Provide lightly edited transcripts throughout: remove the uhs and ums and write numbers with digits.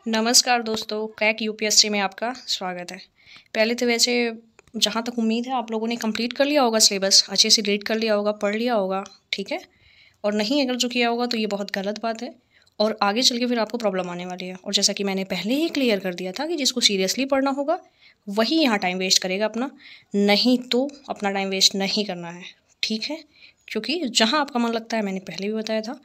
नमस्कार दोस्तों, crack UPSC में आपका स्वागत है। पहले तो वैसे जहाँ तक उम्मीद है आप लोगों ने कंप्लीट कर लिया होगा सिलेबस, अच्छे से रीड कर लिया होगा, पढ़ लिया होगा, ठीक है। और नहीं अगर जो किया होगा तो ये बहुत गलत बात है और आगे चल के फिर आपको प्रॉब्लम आने वाली है। और जैसा कि मैंने पहले ही क्लियर कर दिया था कि जिसको सीरियसली पढ़ना होगा वही यहाँ टाइम वेस्ट करेगा अपना, नहीं तो अपना टाइम वेस्ट नहीं करना है, ठीक है। क्योंकि जहाँ आपका मन लगता है, मैंने पहले भी बताया था,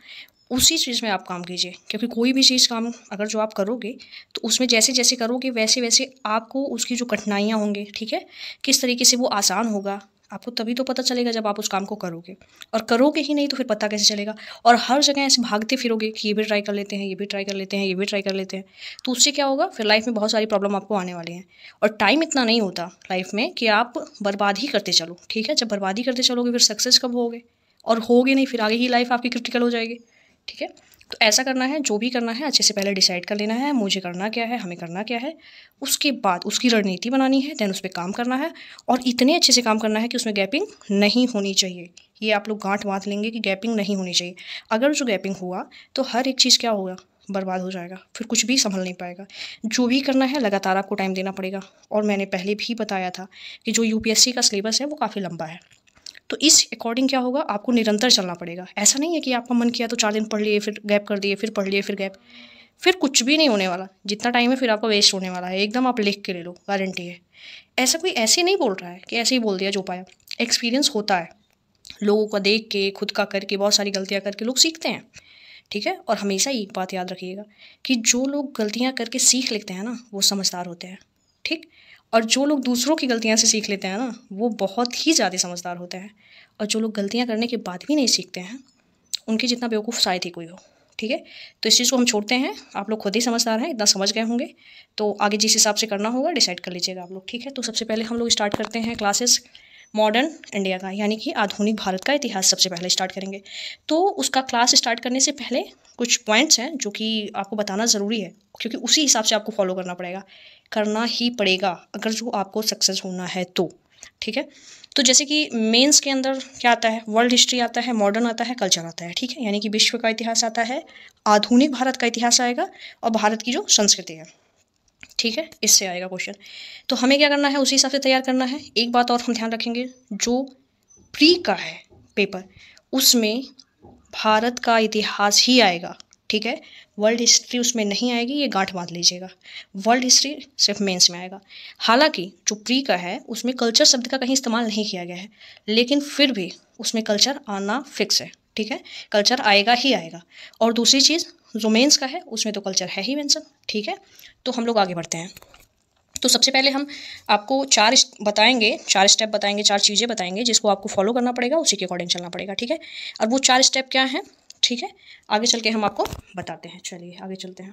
उसी चीज़ में आप काम कीजिए। क्योंकि कोई भी चीज़ काम अगर जो आप करोगे तो उसमें जैसे जैसे करोगे वैसे वैसे आपको उसकी जो कठिनाइयाँ होंगी, ठीक है, किस तरीके से वो आसान होगा आपको तभी तो पता चलेगा जब आप उस काम को करोगे। और करोगे ही नहीं तो फिर पता कैसे चलेगा। और हर जगह ऐसे भागते फिरोगे कि ये भी ट्राई कर लेते हैं, ये भी ट्राई कर लेते हैं, ये भी ट्राई कर लेते हैं, तो उससे क्या होगा, फिर लाइफ में बहुत सारी प्रॉब्लम आपको आने वाली हैं। और टाइम इतना नहीं होता लाइफ में कि आप बर्बाद ही करते चलो, ठीक है। जब बर्बादी करते चलोगे फिर सक्सेस कब होगे, और होगे नहीं फिर आगे ही लाइफ आपकी क्रिटिकल हो जाएगी, ठीक है। तो ऐसा करना है, जो भी करना है अच्छे से पहले डिसाइड कर लेना है, मुझे करना क्या है, हमें करना क्या है। उसके बाद उसकी रणनीति बनानी है, देन उस पर काम करना है। और इतने अच्छे से काम करना है कि उसमें गैपिंग नहीं होनी चाहिए। ये आप लोग गांठ बांध लेंगे कि गैपिंग नहीं होनी चाहिए। अगर जो गैपिंग हुआ तो हर एक चीज़ क्या होगा, बर्बाद हो जाएगा, फिर कुछ भी संभल नहीं पाएगा। जो भी करना है लगातार आपको टाइम देना पड़ेगा। और मैंने पहले भी बताया था कि जो यूपीएससी का सिलेबस है वो काफ़ी लंबा है, तो इस अकॉर्डिंग क्या होगा, आपको निरंतर चलना पड़ेगा। ऐसा नहीं है कि आपका मन किया तो 4 दिन पढ़ लिए, फिर गैप कर दिए, फिर पढ़ लिए, फिर गैप, फिर कुछ भी नहीं होने वाला। जितना टाइम है फिर आपका वेस्ट होने वाला है, एकदम आप लिख के ले लो, गारंटी है। ऐसा कोई ऐसे नहीं बोल रहा है कि ऐसे ही बोल दिया जो पाया। एक्सपीरियंस होता है, लोगों का देख के, खुद का करके, बहुत सारी गलतियाँ करके लोग सीखते हैं, ठीक है। और हमेशा एक बात याद रखिएगा कि जो लोग गलतियाँ करके सीख लेते हैं ना वो समझदार होते हैं, ठीक। और जो लोग दूसरों की गलतियाँ से सीख लेते हैं ना वो बहुत ही ज़्यादा समझदार होते हैं। और जो लोग गलतियाँ करने के बाद भी नहीं सीखते हैं उनके जितना बेवकूफ़ शायद ही कोई हो, ठीक है। तो इस चीज़ को हम छोड़ते हैं, आप लोग खुद ही समझदार हैं, इतना समझ गए होंगे। तो आगे जिस हिसाब से करना होगा डिसाइड कर लीजिएगा आप लोग, ठीक है। तो सबसे पहले हम लोग स्टार्ट करते हैं क्लासेस मॉडर्न इंडिया का, यानी कि आधुनिक भारत का इतिहास सबसे पहले स्टार्ट करेंगे। तो उसका क्लास स्टार्ट करने से पहले कुछ पॉइंट्स हैं जो कि आपको बताना ज़रूरी है, क्योंकि उसी हिसाब से आपको फॉलो करना पड़ेगा, करना ही पड़ेगा अगर जो आपको सक्सेस होना है तो, ठीक है। तो जैसे कि मेंस के अंदर क्या आता है, वर्ल्ड हिस्ट्री आता है, मॉडर्न आता है, कल्चर आता है, ठीक है। यानी कि विश्व का इतिहास आता है, आधुनिक भारत का इतिहास आएगा और भारत की जो संस्कृति है, ठीक है, इससे आएगा क्वेश्चन। तो हमें क्या करना है, उसी हिसाब से तैयार करना है। एक बात और हम ध्यान रखेंगे, जो प्री का है पेपर उसमें भारत का इतिहास ही आएगा, ठीक है। वर्ल्ड हिस्ट्री उसमें नहीं आएगी, ये गांठ बांध लीजिएगा। वर्ल्ड हिस्ट्री सिर्फ मेंस में आएगा। हालांकि जो प्री का है उसमें कल्चर शब्द का कहीं इस्तेमाल नहीं किया गया है, लेकिन फिर भी उसमें कल्चर आना फिक्स है, ठीक है। कल्चर आएगा ही आएगा। और दूसरी चीज़ जो मेंस का है उसमें तो कल्चर है ही मेंशन, ठीक है। तो हम लोग आगे बढ़ते हैं। तो सबसे पहले हम आपको 4 स्टेप बताएंगे, 4 चीज़ें बताएंगे जिसको आपको फॉलो करना पड़ेगा, उसी के अकॉर्डिंग चलना पड़ेगा, ठीक है। और वो 4 स्टेप क्या हैं, ठीक है, आगे चल के हम आपको बताते हैं। चलिए आगे चलते हैं।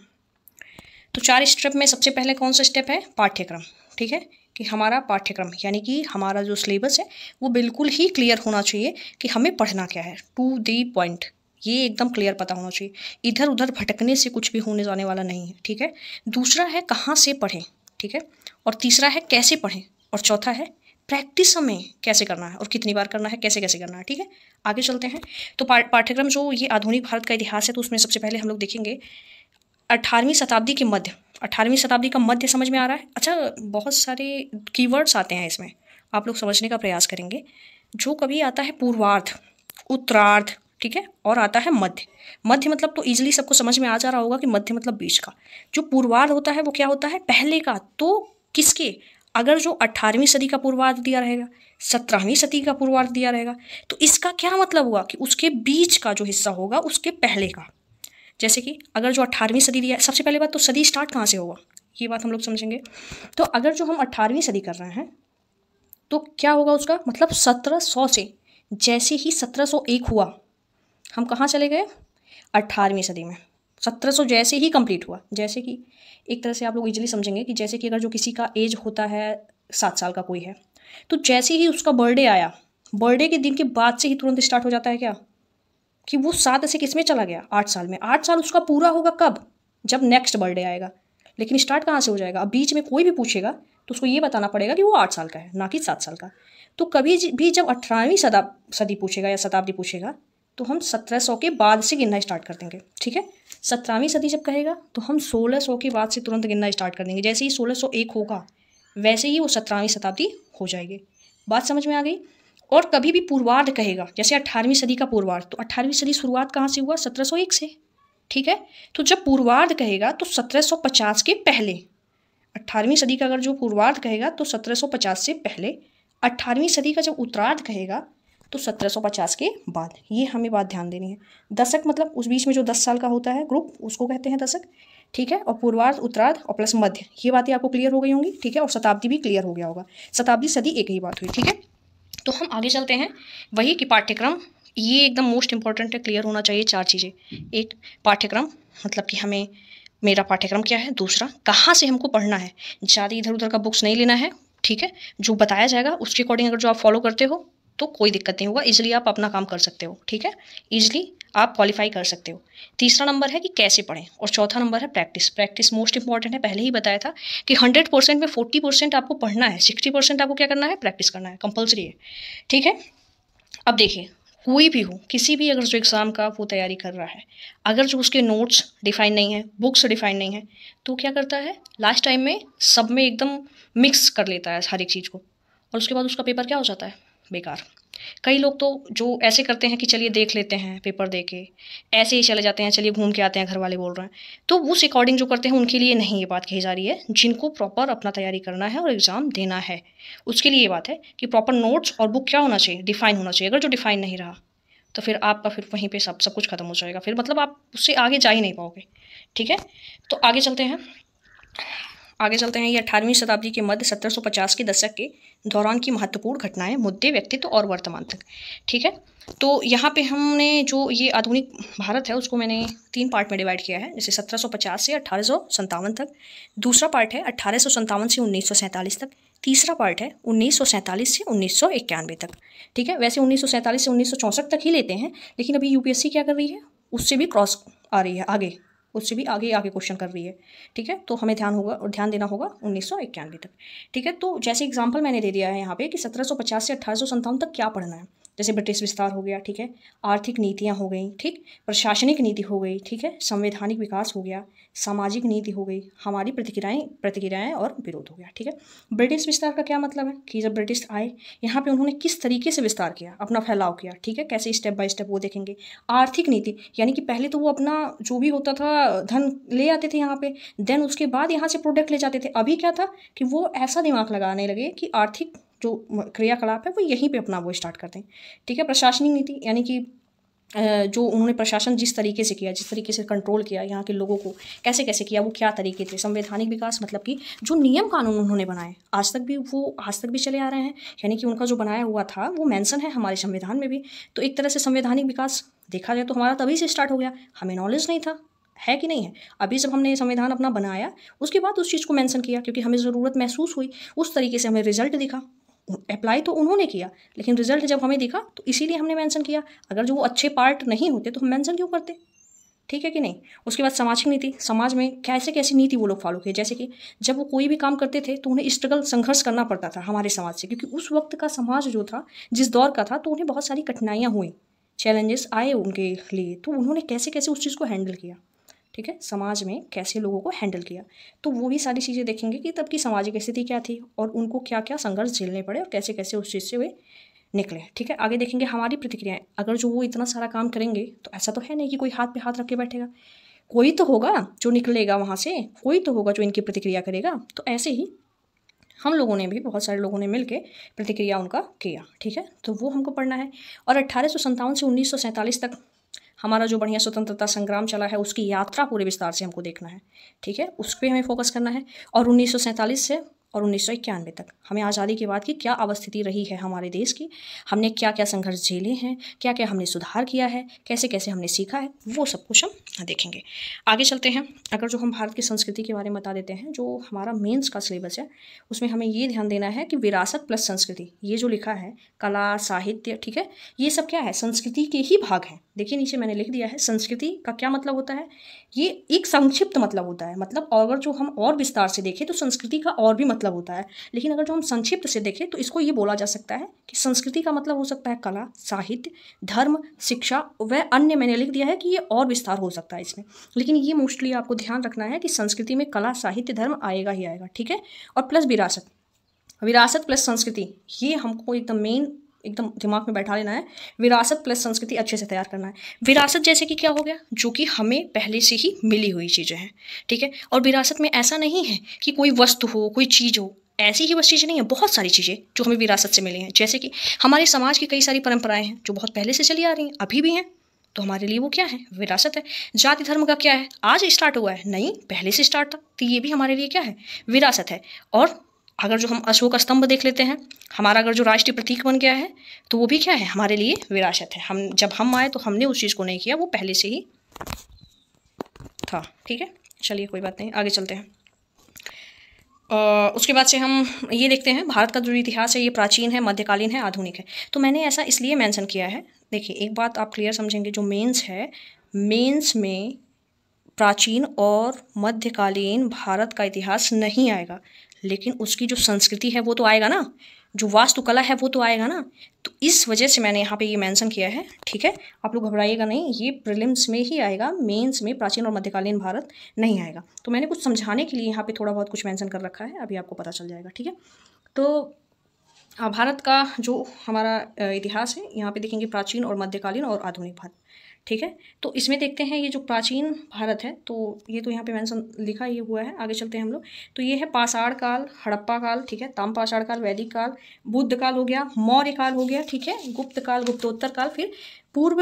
तो 4 स्टेप में सबसे पहले कौन सा स्टेप है, पाठ्यक्रम, ठीक है। कि हमारा पाठ्यक्रम यानी कि हमारा जो सिलेबस है वो बिल्कुल ही क्लियर होना चाहिए कि हमें पढ़ना क्या है, टू दी पॉइंट, ये एकदम क्लियर पता होना चाहिए। इधर उधर भटकने से कुछ भी होने जाने वाला नहीं है, ठीक है। दूसरा है कहाँ से पढ़ें, ठीक है। और तीसरा है कैसे पढ़ें। और चौथा है प्रैक्टिस हमें कैसे करना है और कितनी बार करना है, कैसे कैसे करना है, ठीक है। आगे चलते हैं। तो पाठ्यक्रम जो ये आधुनिक भारत का इतिहास है तो उसमें सबसे पहले हम लोग देखेंगे 18वीं शताब्दी के मध्य। 18वीं शताब्दी का मध्य समझ में आ रहा है। अच्छा, बहुत सारे कीवर्ड्स आते हैं इसमें, आप लोग समझने का प्रयास करेंगे। जो कभी आता है पूर्वार्ध, उत्तरार्ध, ठीक है, और आता है मध्य। मध्य मतलब तो ईजिली सबको समझ में आ जा रहा होगा कि मध्य मतलब बीच का। जो पूर्वार्ध होता है वो क्या होता है, पहले का। तो किसके, अगर जो 18वीं सदी का पूर्वार्ध दिया रहेगा, 17वीं सदी का पूर्वार्ध दिया रहेगा, तो इसका क्या मतलब हुआ कि उसके बीच का जो हिस्सा होगा उसके पहले का। जैसे कि अगर जो 18वीं सदी दिया है, सबसे पहले बात तो सदी स्टार्ट कहाँ से होगा ये बात हम लोग समझेंगे। तो अगर जो हम 18वीं सदी कर रहे हैं तो क्या होगा उसका मतलब 1700 से, जैसे ही 1701 हुआ हम कहाँ चले गए, 18वीं सदी में। 1700 जैसे ही कंप्लीट हुआ, जैसे कि एक तरह से आप लोग इजीली समझेंगे कि जैसे कि अगर जो किसी का एज होता है 7 साल का कोई है, तो जैसे ही उसका बर्थडे आया, बर्थडे के दिन के बाद से ही तुरंत स्टार्ट हो जाता है क्या, कि वो 7 से किस में चला गया, 8 साल में। 8 साल उसका पूरा होगा कब, जब नेक्स्ट बर्थडे आएगा। लेकिन स्टार्ट कहाँ से हो जाएगा, अब बीच में कोई भी पूछेगा तो उसको ये बताना पड़ेगा कि वो 8 साल का है, ना कि 7 साल का। तो कभी भी जब 18वीं सदी पूछेगा या शताब्दी पूछेगा तो हम 1700 के बाद से गिनना स्टार्ट कर देंगे, ठीक है। 17वीं सदी जब कहेगा तो हम 1600 के बाद से तुरंत गिनना स्टार्ट कर देंगे। जैसे ही 1601 होगा वैसे ही वो 17वीं शताब्दी हो जाएगी। बात समझ में आ गई। और कभी भी पूर्वार्ध कहेगा, जैसे 18वीं सदी का पूर्वार्ध, तो 18वीं सदी शुरुआत कहाँ से हुआ? 1701 से, ठीक है। तो जब पूर्वार्ध कहेगा तो 1750 के पहले, 18वीं सदी का अगर जो पूर्वार्ध कहेगा तो 1750 से पहले, 18वीं सदी का जब उत्तरार्ध कहेगा तो 1750 के बाद। ये हमें बात ध्यान देनी है। दशक मतलब उस बीच में जो 10 साल का होता है ग्रुप, उसको कहते हैं दशक, ठीक है। और पूर्वार्ध, उत्तरार्ध और प्लस मध्य, ये बातें आपको क्लियर हो गई होंगी, ठीक है। और शताब्दी भी क्लियर हो गया होगा। शताब्दी सदी एक ही बात हुई, ठीक है। तो हम आगे चलते हैं। वही कि पाठ्यक्रम, ये एकदम मोस्ट इंपॉर्टेंट है, क्लियर होना चाहिए 4 चीज़ें। एक, पाठ्यक्रम मतलब कि हमें मेरा पाठ्यक्रम क्या है। दूसरा, कहाँ से हमको पढ़ना है, ज़्यादा इधर उधर का बुक्स नहीं लेना है, ठीक है। जो बताया जाएगा उसके अकॉर्डिंग अगर जो आप फॉलो करते हो तो कोई दिक्कत नहीं होगा, इजीली आप अपना काम कर सकते हो, ठीक है। इजीली आप क्वालिफाई कर सकते हो। तीसरा नंबर है कि कैसे पढ़ें, और चौथा नंबर है प्रैक्टिस। प्रैक्टिस मोस्ट इंपॉर्टेंट है, पहले ही बताया था कि 100% में 40% आपको पढ़ना है, 60% आपको क्या करना है, प्रैक्टिस करना है, कंपलसरी है, ठीक है। अब देखिए, कोई भी हो, किसी भी अगर जो एग्ज़ाम का वो तैयारी कर रहा है, अगर जो उसके नोट्स डिफाइन नहीं है, बुक्स डिफाइन नहीं है, तो क्या करता है लास्ट टाइम में सब में एकदम मिक्स कर लेता है हर एक चीज़ को, और उसके बाद उसका पेपर क्या हो जाता है, बेकार। कई लोग तो जो ऐसे करते हैं कि चलिए देख लेते हैं पेपर दे के, ऐसे ही चले जाते हैं, चलिए घूम के आते हैं, घर वाले बोल रहे हैं, तो उस अकॉर्डिंग जो करते हैं उनके लिए नहीं ये बात कही जा रही है। जिनको प्रॉपर अपना तैयारी करना है और एग्ज़ाम देना है, उसके लिए ये बात है कि प्रॉपर नोट्स और बुक क्या होना चाहिए, डिफाइन होना चाहिए। अगर जो डिफाइन नहीं रहा तो फिर आपका फिर वहीं पे सब कुछ खत्म हो जाएगा, फिर मतलब आप उससे आगे जा ही नहीं पाओगे, ठीक है। तो आगे चलते हैं। ये 18वीं शताब्दी के मध्य 1750 के दशक के दौरान की महत्वपूर्ण घटनाएं, मुद्दे, व्यक्तित्व और वर्तमान तक, ठीक है। तो यहाँ पे हमने जो ये आधुनिक भारत है उसको मैंने 3 पार्ट में डिवाइड किया है, जैसे 1750 से 1857 तक। दूसरा पार्ट है 1857 से 1947 तक। तीसरा पार्ट है 1947 से 1991 तक, ठीक है। वैसे 1947 से 1964 तक ही लेते हैं, लेकिन अभी यूपीएससी क्या कर रही है, उससे भी क्रॉस आ रही है आगे, उससे भी आगे आगे क्वेश्चन कर रही है, ठीक है। तो हमें ध्यान देना होगा 1991 तक, ठीक है। तो जैसे एग्जांपल मैंने दे दिया है यहाँ पे कि 1750 से 1857 तक क्या पढ़ना है, जैसे ब्रिटिश विस्तार हो गया, ठीक है। आर्थिक नीतियाँ हो गई, ठीक। प्रशासनिक नीति हो गई, ठीक है। संवैधानिक विकास हो गया, सामाजिक नीति हो गई, हमारी प्रतिक्रियाएं और विरोध हो गया, ठीक है। ब्रिटिश विस्तार का क्या मतलब है कि जब ब्रिटिश आए यहाँ पे उन्होंने किस तरीके से विस्तार किया, अपना फैलाव किया, ठीक है, कैसे स्टेप बाय स्टेप वो देखेंगे। आर्थिक नीति यानी कि पहले तो वो अपना जो भी होता था धन ले आते थे यहाँ पे, देन उसके बाद यहाँ से प्रोडक्ट ले जाते थे। अभी क्या था कि वो ऐसा दिमाग लगाने लगे कि आर्थिक जो क्रियाकलाप है वो यहीं पे अपना वो स्टार्ट करते हैं, ठीक है। प्रशासनिक नीति यानी कि जो उन्होंने प्रशासन जिस तरीके से किया, जिस तरीके से कंट्रोल किया यहाँ के लोगों को, कैसे कैसे किया, वो क्या तरीके थे। संवैधानिक विकास मतलब कि जो नियम कानून उन्होंने बनाए आज तक भी चले आ रहे हैं, यानी कि उनका जो बनाया हुआ था वो मेंशन है हमारे संविधान में भी। तो एक तरह से संवैधानिक विकास देखा जाए तो हमारा तभी से स्टार्ट हो गया, हमें नॉलेज नहीं था, है कि नहीं है। अभी जब हमने संविधान अपना बनाया उसके बाद उस चीज़ को मेंशन किया, क्योंकि हमें ज़रूरत महसूस हुई, उस तरीके से हमें रिजल्ट दिखा। अप्लाई तो उन्होंने किया लेकिन रिजल्ट जब हमें दिखा तो इसीलिए हमने मेंशन किया। अगर जो वो अच्छे पार्ट नहीं होते तो हम मेंशन क्यों करते, ठीक है कि नहीं। उसके बाद सामाजिक नीति, समाज में कैसे कैसी नीति वो लोग फॉलो किए, जैसे कि जब वो कोई भी काम करते थे तो उन्हें स्ट्रगल, संघर्ष करना पड़ता था हमारे समाज से, क्योंकि उस वक्त का समाज जो था, जिस दौर का था, तो उन्हें बहुत सारी कठिनाइयाँ हुई, चैलेंजेस आए उनके लिए, तो उन्होंने कैसे कैसे उस चीज़ को हैंडल किया, ठीक है। समाज में कैसे लोगों को हैंडल किया, तो वो भी सारी चीज़ें देखेंगे कि तब की सामाजिक स्थिति क्या थी और उनको क्या क्या संघर्ष झेलने पड़े और कैसे कैसे उस चीज़ से वे निकले, ठीक है। आगे देखेंगे हमारी प्रतिक्रियाएं। अगर जो वो इतना सारा काम करेंगे तो ऐसा तो है नहीं कि कोई हाथ पे हाथ रख के बैठेगा, कोई तो होगा जो निकलेगा वहाँ से, कोई तो होगा जो इनकी प्रतिक्रिया करेगा। तो ऐसे ही हम लोगों ने भी, बहुत सारे लोगों ने मिलके प्रतिक्रिया उनका किया, ठीक है। तो वो हमको पढ़ना है। और 1857 से 1947 तक हमारा जो बढ़िया स्वतंत्रता संग्राम चला है उसकी यात्रा पूरे विस्तार से हमको देखना है, ठीक है। उस पर हमें फोकस करना है। और 1947 से और 1991 तक हमें आज़ादी के बाद की क्या अवस्थिति रही है हमारे देश की, हमने क्या क्या संघर्ष झेले हैं, क्या क्या हमने सुधार किया है, कैसे कैसे हमने सीखा है, वो सब कुछ हम देखेंगे। आगे चलते हैं। अगर जो हम भारत की संस्कृति के बारे में बता देते हैं, जो हमारा मेंस का सिलेबस है उसमें हमें ये ध्यान देना है कि विरासत प्लस संस्कृति, ये जो लिखा है कला, साहित्य, ठीक है, ये सब क्या है, संस्कृति के ही भाग हैं। देखिए नीचे मैंने लिख दिया है, संस्कृति का क्या मतलब होता है, ये एक संक्षिप्त मतलब होता है। मतलब अगर जो हम और विस्तार से देखें तो संस्कृति का और भी मतलब मतलब होता है। लेकिन अगर जो हम संक्षिप्त से देखें तो इसको ये बोला जा सकता है कि संस्कृति का मतलब हो सकता है कला, साहित्य, धर्म, शिक्षा व अन्य। मैंने लिख दिया है कि ये और विस्तार हो सकता है इसमें, लेकिन ये मोस्टली आपको ध्यान रखना है कि संस्कृति में कला, साहित्य, धर्म आएगा ही आएगा, ठीक है। और प्लस विरासत, विरासत प्लस संस्कृति, ये हमको एकदम मेन एकदम दिमाग में बैठा लेना है। विरासत प्लस संस्कृति अच्छे से तैयार करना है। विरासत जैसे कि क्या हो गया, जो कि हमें पहले से ही मिली हुई चीज़ें हैं, ठीक है। और विरासत में ऐसा नहीं है कि कोई वस्तु हो, कोई चीज़ हो, ऐसी ही बस चीज़ें नहीं है, बहुत सारी चीज़ें जो हमें विरासत से मिली हैं। जैसे कि हमारे समाज की कई सारी परंपराएं हैं जो बहुत पहले से चली आ रही हैं, अभी भी हैं, तो हमारे लिए वो क्या है, विरासत है। जाति धर्म का क्या है, आज स्टार्ट हुआ है, नहीं पहले से स्टार्ट था, तो ये भी हमारे लिए क्या है, विरासत है। और अगर जो हम अशोक स्तंभ देख लेते हैं, हमारा अगर जो राष्ट्रीय प्रतीक बन गया है, तो वो भी क्या है, हमारे लिए विरासत है। हम जब हम आए तो हमने उस चीज़ को नहीं किया, वो पहले से ही था, ठीक है। चलिए कोई बात नहीं, आगे चलते हैं। उसके बाद से हम ये देखते हैं, भारत का जो इतिहास है ये प्राचीन है, मध्यकालीन है, आधुनिक है। तो मैंने ऐसा इसलिए मेंशन किया है, देखिए एक बात आप क्लियर समझेंगे, जो मेंस है, मेंस में प्राचीन और मध्यकालीन भारत का इतिहास नहीं आएगा, लेकिन उसकी जो संस्कृति है वो तो आएगा ना, जो वास्तुकला है वो तो आएगा ना। तो इस वजह से मैंने यहाँ पे ये मेंशन किया है, ठीक है। आप लोग घबराइएगा नहीं, ये प्रीलिम्स में ही आएगा, मेंस में प्राचीन और मध्यकालीन भारत नहीं आएगा। तो मैंने कुछ समझाने के लिए यहाँ पे थोड़ा बहुत कुछ मेंशन कर रखा है, अभी आपको पता चल जाएगा, ठीक है। तो भारत का जो हमारा इतिहास है, यहाँ पे देखेंगे प्राचीन और मध्यकालीन और आधुनिक भारत, ठीक है। तो इसमें देखते हैं ये जो प्राचीन भारत है, तो ये तो यहाँ पे मेंशन लिखा ही हुआ है, आगे चलते हैं हम लोग। तो ये है पाषाण काल, हड़प्पा काल, ठीक है, ताम्रपाषाण काल, वैदिक काल, बुद्ध काल हो गया, मौर्य काल हो गया, ठीक है, गुप्त काल, गुप्तोत्तर काल, फिर पूर्व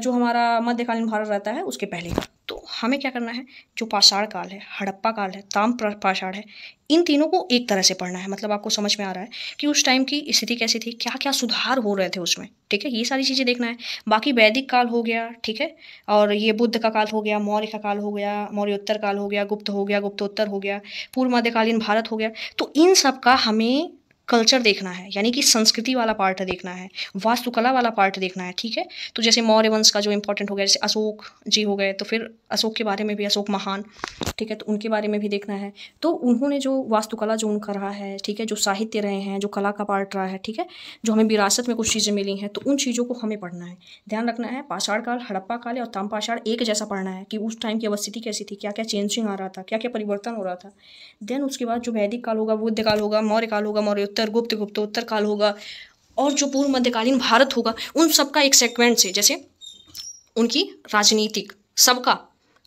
जो हमारा मध्यकालीन भारत रहता है उसके पहले का। तो हमें क्या करना है, जो पाषाण काल है, हड़प्पा काल है, ताम्रपाषाण है, इन तीनों को एक तरह से पढ़ना है। मतलब आपको समझ में आ रहा है कि उस टाइम की स्थिति कैसी थी, क्या क्या सुधार हो रहे थे उसमें, ठीक है, ये सारी चीज़ें देखना है। बाकी वैदिक काल हो गया, ठीक है, और ये बुद्ध का काल हो गया, मौर्य का काल हो गया, मौर्योत्तर काल हो गया, गुप्त हो गया, गुप्तोत्तर हो गया, पूर्व मध्यकालीन भारत हो गया। तो इन सब का हमें कल्चर देखना है, यानी कि संस्कृति वाला पार्ट देखना है, वास्तुकला वाला पार्ट देखना है, ठीक है। तो जैसे मौर्य वंश का जो इंपॉर्टेंट हो गया, जैसे अशोक जी हो गए, तो फिर अशोक के बारे में भी, अशोक महान, ठीक है, तो उनके बारे में भी देखना है। तो उन्होंने जो वास्तुकला जो उनका रहा है, ठीक है, जो साहित्य रहे हैं, जो कला का पार्ट रहा है, ठीक है, जो हमें विरासत में कुछ चीज़ें मिली हैं, तो उन चीज़ों को हमें पढ़ना है, ध्यान रखना है। पाषाण काल, हड़प्पा काल और ताम्रपाषाण एक जैसा पढ़ना है कि उस टाइम की अवस्थिति कैसी थी, क्या क्या चेंजिंग आ रहा था, क्या क्या परिवर्तन हो रहा था। देन उसके बाद जो वैदिक काल होगा, बुद्ध काल होगा, मौर्य काल होगा, मौर्योत्तर, गुप्त, गुप्तोत्तर काल होगा, और जो पूर्व मध्यकालीन भारत होगा, उन सबका एक सेगमेंट से, जैसे उनकी राजनीतिक सबका,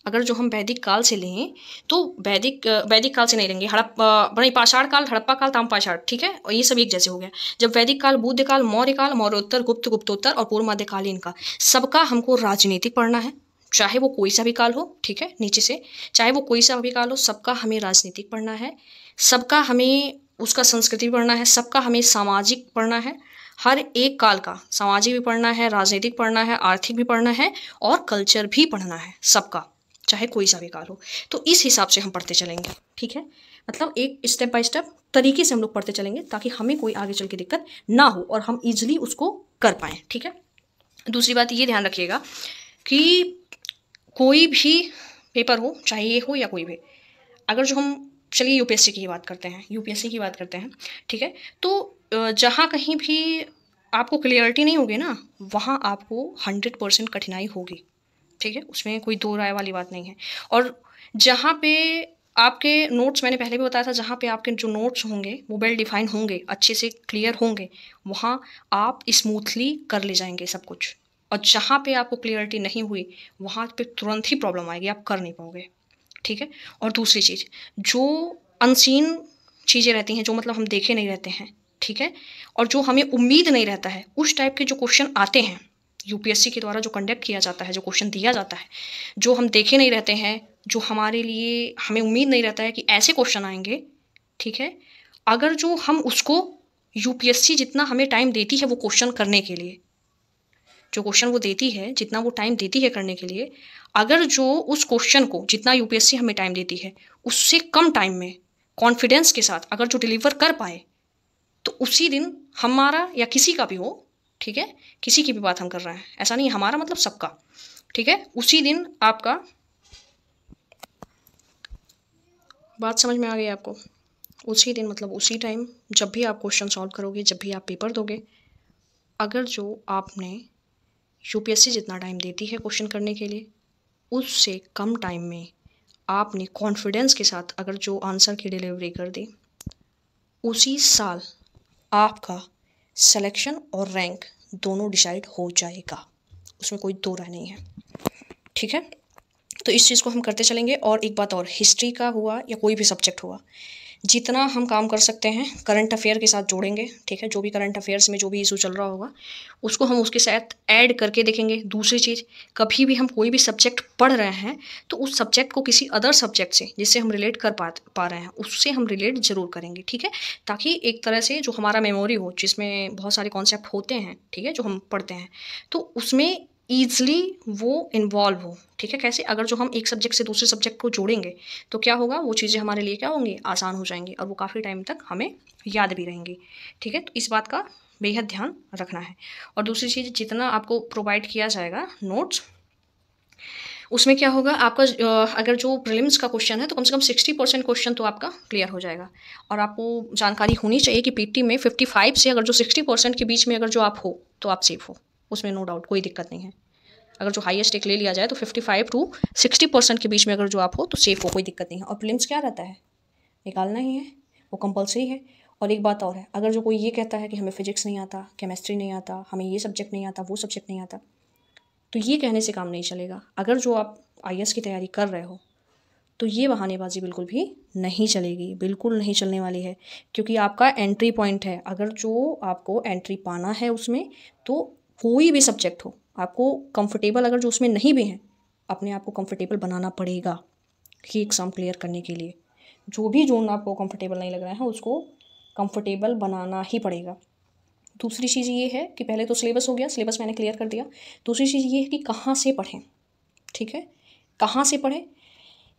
अगर जो हम वैदिक काल से लें तो वैदिक काल से नहीं लेंगे, बड़ी पाषाण काल, हड़प्पा काल, ताम्रपाषाण, ठीक है, और ये सब एक जैसे हो गया। जब वैदिक काल, बुद्ध काल, मौर्य काल, मौर्योत्तर, गुप्त, गुप्तोत्तर और पूर्व मध्यकालीन का, सबका हमको राजनीतिक पढ़ना है, चाहे वो कोई सा भी काल हो, ठीक है, नीचे से, चाहे वो कोई सा भी काल हो, सबका हमें राजनीतिक पढ़ना है, सबका हमें उसका संस्कृति पढ़ना है, सबका हमें सामाजिक पढ़ना है, हर एक काल का सामाजिक भी पढ़ना है, राजनीतिक पढ़ना है, आर्थिक भी पढ़ना है और कल्चर भी पढ़ना है, सबका, चाहे कोई सा भी काल हो। तो इस हिसाब से हम पढ़ते चलेंगे, ठीक है, मतलब एक स्टेप बाय स्टेप तरीके से हम लोग पढ़ते चलेंगे, ताकि हमें कोई आगे चल के दिक्कत ना हो और हम ईजिली उसको कर पाएँ, ठीक है। दूसरी बात ये ध्यान रखिएगा कि कोई भी पेपर हो, चाहे ये हो या कोई भी, अगर जो हम, चलिए यूपीएससी की बात करते हैं, यूपीएससी की बात करते हैं, ठीक है, तो जहाँ कहीं भी आपको क्लियरिटी नहीं होगी ना, वहाँ आपको 100% कठिनाई होगी, ठीक है, उसमें कोई दो राय वाली बात नहीं है। और जहाँ पे आपके नोट्स, मैंने पहले भी बताया था, जहाँ पे आपके जो नोट्स होंगे वो वेल डिफाइन होंगे, अच्छे से क्लियर होंगे, वहाँ आप स्मूथली कर ले जाएंगे सब कुछ। और जहाँ पे आपको क्लियरिटी नहीं हुई, वहाँ पे तुरंत ही प्रॉब्लम आएगी, आप कर नहीं पाओगे, ठीक है। और दूसरी चीज़, जो अनसीन चीज़ें रहती हैं, जो मतलब हम देखे नहीं रहते हैं, ठीक है, और जो हमें उम्मीद नहीं रहता है, उस टाइप के जो क्वेश्चन आते हैं यूपीएससी के द्वारा, जो कंडक्ट किया जाता है, जो क्वेश्चन दिया जाता है, जो हम देखे नहीं रहते हैं, जो हमारे लिए, हमें उम्मीद नहीं रहता है कि ऐसे क्वेश्चन आएंगे, ठीक है, अगर जो हम उसको, यूपीएससी जितना हमें टाइम देती है वो क्वेश्चन करने के लिए, जो क्वेश्चन वो देती है, जितना वो टाइम देती है करने के लिए, अगर जो उस क्वेश्चन को जितना यूपीएससी हमें टाइम देती है, उससे कम टाइम में कॉन्फिडेंस के साथ अगर जो डिलीवर कर पाए, तो उसी दिन हमारा या किसी का भी हो, ठीक है, किसी की भी बात हम कर रहे हैं, ऐसा नहीं, हमारा मतलब सबका, ठीक है, उसी दिन आपका, बात समझ में आ गई आपको, उसी दिन मतलब उसी टाइम जब भी आप क्वेश्चन सॉल्व करोगे, जब भी आप पेपर दोगे, अगर जो आपने यूपीएससी जितना टाइम देती है क्वेश्चन करने के लिए, उससे कम टाइम में आपने कॉन्फिडेंस के साथ अगर जो आंसर की डिलीवरी कर दी, उसी साल आपका सिलेक्शन और रैंक दोनों डिसाइड हो जाएगा, उसमें कोई दो राय नहीं है। ठीक है, तो इस चीज़ को हम करते चलेंगे। और एक बात और, हिस्ट्री का हुआ या कोई भी सब्जेक्ट हुआ, जितना हम काम कर सकते हैं करंट अफेयर के साथ जोड़ेंगे। ठीक है, जो भी करंट अफेयर्स में जो भी इशू चल रहा होगा उसको हम उसके साथ ऐड करके देखेंगे। दूसरी चीज़, कभी भी हम कोई भी सब्जेक्ट पढ़ रहे हैं तो उस सब्जेक्ट को किसी अदर सब्जेक्ट से जिससे हम रिलेट कर पा रहे हैं उससे हम रिलेट ज़रूर करेंगे। ठीक है, ताकि एक तरह से जो हमारा मेमोरी हो, जिसमें बहुत सारे कॉन्सेप्ट होते हैं, ठीक है, जो हम पढ़ते हैं, तो उसमें ईजली वो इन्वॉल्व हो। ठीक है, कैसे, अगर जो हम एक सब्जेक्ट से दूसरे सब्जेक्ट को जोड़ेंगे तो क्या होगा, वो चीज़ें हमारे लिए क्या होंगी, आसान हो जाएंगी और वो काफ़ी टाइम तक हमें याद भी रहेंगी। ठीक है, तो इस बात का बेहद ध्यान रखना है। और दूसरी चीज़, जितना आपको प्रोवाइड किया जाएगा नोट्स, उसमें क्या होगा आपका, अगर जो प्रीलिम्स का क्वेश्चन है तो कम से कम 60% क्वेश्चन तो आपका क्लियर हो जाएगा। और आपको जानकारी होनी चाहिए कि पीटी में 55 से अगर जो 60% के बीच में अगर जो आप हो तो आप सेफ हो, उसमें नो डाउट, कोई दिक्कत नहीं है। अगर जो हाईएस्ट एक ले लिया जाए तो 55 to 60% के बीच में अगर जो आप हो तो सेफ हो, कोई दिक्कत नहीं है। और प्रीलिम्स क्या रहता है, निकालना ही है, वो कंपलसरी है। और एक बात और है, अगर जो कोई ये कहता है कि हमें फिजिक्स नहीं आता, केमिस्ट्री नहीं आता, हमें ये सब्जेक्ट नहीं आता, वो सब्जेक्ट नहीं आता, तो ये कहने से काम नहीं चलेगा। अगर जो आप आईएएस की तैयारी कर रहे हो तो ये बहानेबाजी बिल्कुल भी नहीं चलेगी, बिल्कुल नहीं चलने वाली है, क्योंकि आपका एंट्री पॉइंट है। अगर जो आपको एंट्री पाना है उसमें, तो कोई भी सब्जेक्ट हो, आपको कंफर्टेबल अगर जो उसमें नहीं भी है, अपने आप को कंफर्टेबल बनाना पड़ेगा कि एग्ज़ाम क्लियर करने के लिए। जो भी जोन आपको कंफर्टेबल नहीं लग रहा है उसको कंफर्टेबल बनाना ही पड़ेगा। दूसरी चीज़ ये है कि पहले तो सिलेबस हो गया, सिलेबस मैंने क्लियर कर दिया। दूसरी चीज़ ये है कि कहाँ से पढ़ें। ठीक है, कहाँ से पढ़ें।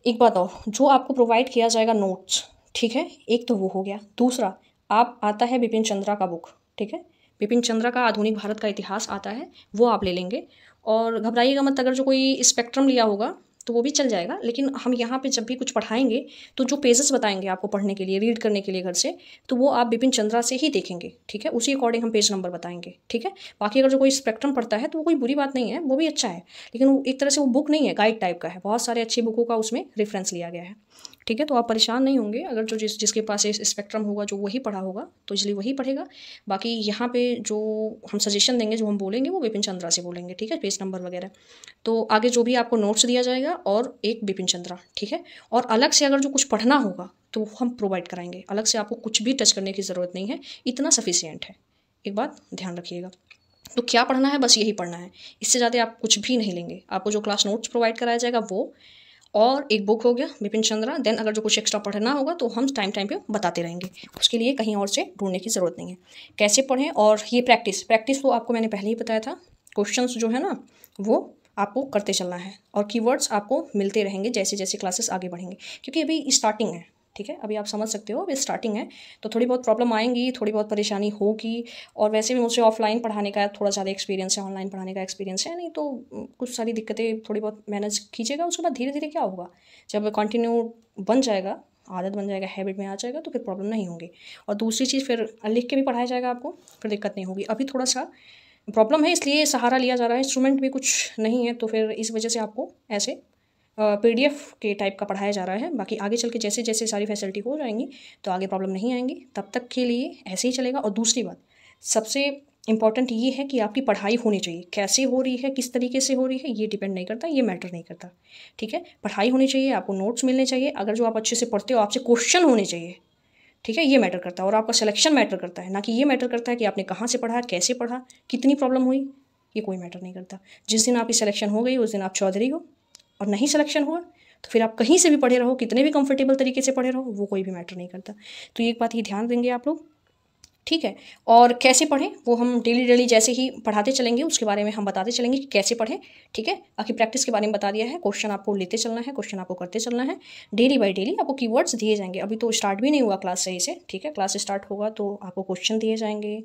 एक बात और, जो आपको प्रोवाइड किया जाएगा नोट्स, ठीक है, एक तो वो हो गया। दूसरा, आप आता है बिपिन चंद्रा का बुक, ठीक है, बिपिन चंद्रा का आधुनिक भारत का इतिहास आता है, वो आप ले लेंगे। और घबराइएगा मत, अगर जो कोई स्पेक्ट्रम लिया होगा तो वो भी चल जाएगा, लेकिन हम यहाँ पे जब भी कुछ पढ़ाएंगे तो जो पेजेस बताएंगे आपको पढ़ने के लिए, रीड करने के लिए घर से, तो वो आप बिपिन चंद्रा से ही देखेंगे। ठीक है, उसी अकॉर्डिंग हम पेज नंबर बताएंगे। ठीक है, बाकी अगर जो कोई स्पेक्ट्रम पढ़ता है तो वो कोई बुरी बात नहीं है, वो भी अच्छा है, लेकिन वो एक तरह से वो बुक नहीं है, गाइड टाइप का है, बहुत सारे अच्छी बुकों का उसमें रेफरेंस लिया गया है। ठीक है, तो आप परेशान नहीं होंगे, अगर जो जिसके पास स्पेक्ट्रम होगा, जो वही पढ़ा होगा तो इसलिए वही पढ़ेगा। बाकी यहाँ पे जो हम सजेशन देंगे, जो हम बोलेंगे, वो बिपिन चंद्रा से बोलेंगे। ठीक है, पेज नंबर वगैरह, तो आगे जो भी आपको नोट्स दिया जाएगा और एक बिपिन चंद्रा। ठीक है, और अलग से अगर जो कुछ पढ़ना होगा तो हम प्रोवाइड कराएंगे, अलग से आपको कुछ भी टच करने की ज़रूरत नहीं है, इतना सफिशियंट है। एक बात ध्यान रखिएगा, तो क्या पढ़ना है, बस यही पढ़ना है, इससे ज़्यादा आप कुछ भी नहीं लेंगे। आपको जो क्लास नोट्स प्रोवाइड कराया जाएगा वो, और एक बुक हो गया बिपिन चंद्रा। देन अगर जो कुछ एक्स्ट्रा पढ़ना होगा तो हम टाइम टाइम पे बताते रहेंगे, उसके लिए कहीं और से ढूंढने की ज़रूरत नहीं है। कैसे पढ़ें, और ये प्रैक्टिस तो आपको मैंने पहले ही बताया था। क्वेश्चंस जो है ना वो आपको करते चलना है, और कीवर्ड्स आपको मिलते रहेंगे जैसे जैसे क्लासेस आगे बढ़ेंगे, क्योंकि अभी स्टार्टिंग है। ठीक है, अभी आप समझ सकते हो, अभी स्टार्टिंग है तो थोड़ी बहुत प्रॉब्लम आएंगी, थोड़ी बहुत परेशानी होगी। और वैसे भी मुझे ऑफलाइन पढ़ाने का थोड़ा ज़्यादा एक्सपीरियंस है, ऑनलाइन पढ़ाने का एक्सपीरियंस है नहीं, तो कुछ सारी दिक्कतें थोड़ी बहुत मैनेज कीजिएगा। उसके बाद धीरे धीरे क्या होगा, जब कंटिन्यू बन जाएगा, आदत बन जाएगा, हैबिट में आ जाएगा, तो फिर प्रॉब्लम नहीं होगी। और दूसरी चीज़, फिर लिख के भी पढ़ाया जाएगा आपको, फिर दिक्कत नहीं होगी। अभी थोड़ा सा प्रॉब्लम है, इसलिए सहारा लिया जा रहा है, इंस्ट्रूमेंट भी कुछ नहीं है, तो फिर इस वजह से आपको ऐसे पीडीएफ के टाइप का पढ़ाया जा रहा है। बाकी आगे चल के जैसे जैसे सारी फैसिलिटी हो जाएंगी तो आगे प्रॉब्लम नहीं आएंगी, तब तक के लिए ऐसे ही चलेगा। और दूसरी बात, सबसे इंपॉर्टेंट ये है कि आपकी पढ़ाई होनी चाहिए। कैसे हो रही है, किस तरीके से हो रही है, ये डिपेंड नहीं करता, ये मैटर नहीं करता। ठीक है, पढ़ाई होनी चाहिए, आपको नोट्स मिलने चाहिए, अगर जो आप अच्छे से पढ़ते हो आपसे क्वेश्चन होने चाहिए। ठीक है, ये मैटर करता है, और आपका सिलेक्शन मैटर करता है, ना कि ये मैटर करता है कि आपने कहाँ से पढ़ा, कैसे पढ़ा, कितनी प्रॉब्लम हुई, ये कोई मैटर नहीं करता। जिस दिन आपकी सिलेक्शन हो गई उस दिन आप चौधरी हो, और नहीं सिलेक्शन हुआ तो फिर आप कहीं से भी पढ़े रहो, कितने भी कंफर्टेबल तरीके से पढ़े रहो, वो कोई भी मैटर नहीं करता। तो ये एक बात ही ध्यान देंगे आप लोग। ठीक है, और कैसे पढ़ें वो हम डेली डेली जैसे ही पढ़ाते चलेंगे उसके बारे में हम बताते चलेंगे कि कैसे पढ़ें। ठीक है, बाकी प्रैक्टिस के बारे में बता दिया है, क्वेश्चन आपको लेते चलना है, क्वेश्चन आपको करते चलना है, डेली बाय डेली आपको कीवर्ड्स दिए जाएंगे। अभी तो स्टार्ट भी नहीं हुआ क्लास सही से। ठीक है, क्लास स्टार्ट होगा तो आपको क्वेश्चन दिए जाएंगे,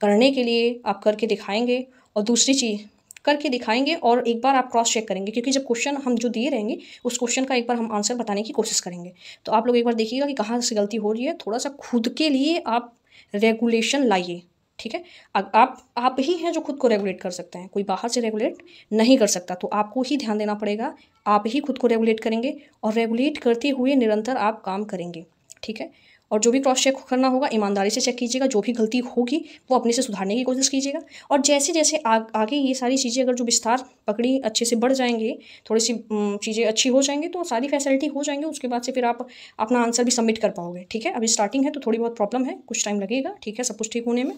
करने के लिए आप करके दिखाएंगे। और दूसरी चीज़, करके दिखाएंगे और एक बार आप क्रॉस चेक करेंगे, क्योंकि जब क्वेश्चन हम जो दिए रहेंगे उस क्वेश्चन का एक बार हम आंसर बताने की कोशिश करेंगे। तो आप लोग एक बार देखिएगा कि कहाँ से गलती हो रही है। थोड़ा सा खुद के लिए आप रेगुलेशन लाइए, ठीक है। आप ही हैं जो खुद को रेगुलेट कर सकते हैं, कोई बाहर से रेगुलेट नहीं कर सकता। तो आपको ही ध्यान देना पड़ेगा, आप ही खुद को रेगुलेट करेंगे और रेगुलेट करते हुए निरंतर आप काम करेंगे, ठीक है। और जो भी क्रॉस चेक करना होगा ईमानदारी से चेक कीजिएगा, जो भी गलती होगी वो अपने से सुधारने की कोशिश कीजिएगा। और जैसे जैसे आगे ये सारी चीज़ें अगर जो विस्तार पकड़ी अच्छे से बढ़ जाएंगे, थोड़ी सी चीज़ें अच्छी हो जाएंगी तो सारी फैसिलिटी हो जाएंगे, उसके बाद से फिर आप अपना आंसर भी सबमिट कर पाओगे, ठीक है। अभी स्टार्टिंग है तो थोड़ी बहुत प्रॉब्लम है, कुछ टाइम लगेगा, ठीक है, सब कुछ ठीक होने में।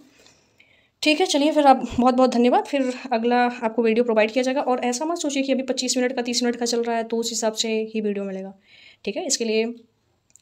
ठीक है, चलिए फिर आप बहुत बहुत धन्यवाद। फिर अगला आपको वीडियो प्रोवाइड किया जाएगा। और ऐसा मत सोचिए कि अभी 25 मिनट का 30 मिनट का चल रहा है तो उस हिसाब से ही वीडियो मिलेगा, ठीक है। इसके लिए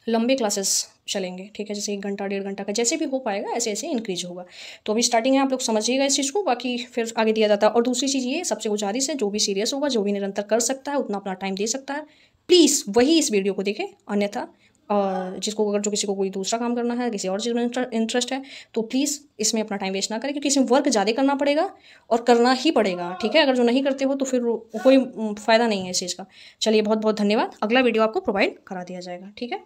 लंबे क्लासेस चलेंगे, ठीक है, जैसे 1 घंटा 1.5 घंटा का जैसे भी हो पाएगा ऐसे ऐसे इंक्रीज होगा। तो अभी स्टार्टिंग है, आप लोग समझिएगा इस चीज़ को, बाकी फिर आगे दिया जाता है। और दूसरी चीज़ ये सबसे गुजारिश है, जो भी सीरियस होगा, जो भी निरंतर कर सकता है उतना अपना टाइम दे सकता है, प्लीज़ वही इस वीडियो को देखें। अन्यथा जिसको अगर जो किसी को कोई दूसरा काम करना है, किसी और चीज़ में इंटरेस्ट है, तो प्लीज़ इसमें अपना टाइम वेस्ट ना करें, क्योंकि इसमें वर्क ज़्यादा करना पड़ेगा और करना ही पड़ेगा, ठीक है। अगर जो नहीं करते हो तो फिर कोई फ़ायदा नहीं है इस चीज़ का। चलिए बहुत बहुत धन्यवाद। अगला वीडियो आपको प्रोवाइड करा दिया जाएगा, ठीक है।